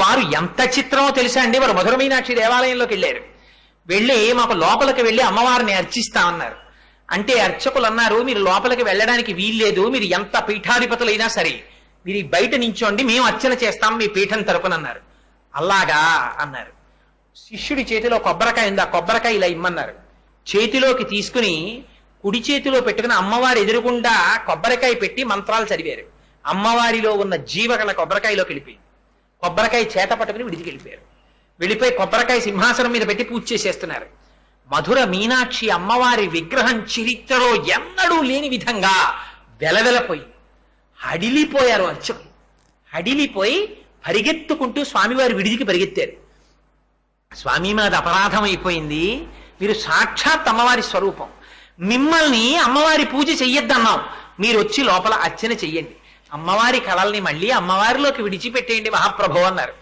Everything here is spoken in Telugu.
వారు ఎంత చిత్రమో తెలుసా అండి. వారు మధుర మీనాక్షి దేవాలయంలోకి వెళ్ళారు. వెళ్ళి మాకు లోపలికి వెళ్ళి అమ్మవారిని అర్చిస్తామన్నారు. అంటే అర్చకులు అన్నారు, మీరు లోపలికి వెళ్ళడానికి వీల్లేదు, మీరు ఎంత పీఠాధిపతులైనా సరే మీరు బయట నించోండి, మేము అర్చన చేస్తాం మీ పీఠం తరపునన్నారు. అలాగా అన్నారు. శిష్యుడి చేతిలో కొబ్బరికాయ ఉంది, ఆ కొబ్బరికాయ ఇలా ఇమ్మన్నారు. చేతిలోకి తీసుకుని కుడి చేతిలో పెట్టుకుని అమ్మవారి ఎదురుగుండా కొబ్బరికాయ పెట్టి మంత్రాలు చదివారు. అమ్మవారిలో ఉన్న జీవగల కొబ్బరికాయలోకి వెళ్ళిపోయింది. కొబ్బరికాయ చేత పట్టుకుని విడిచి వెళ్ళిపోయారు. వెళ్ళిపోయి కొబ్బరికాయ సింహాసనం మీద పెట్టి పూజ చేసేస్తున్నారు. మధుర మీనాక్షి అమ్మవారి విగ్రహం చరిత్రలో ఎన్నడూ లేని విధంగా వెలవెలపోయి హడిలిపోయారు అర్చకులు. హడిలిపోయి పరిగెత్తుకుంటూ స్వామివారి విడిదికి పరిగెత్తారు. స్వామి మాది అపరాధం అయిపోయింది, మీరు సాక్షాత్ అమ్మవారి స్వరూపం, మిమ్మల్ని అమ్మవారి పూజ చెయ్యొద్దన్నాం, మీరు వచ్చి లోపల అర్చన చెయ్యండి, అమ్మవారి కళల్ని మళ్ళీ అమ్మవారిలోకి విడిచిపెట్టేయండి మహాప్రభు అన్నారు.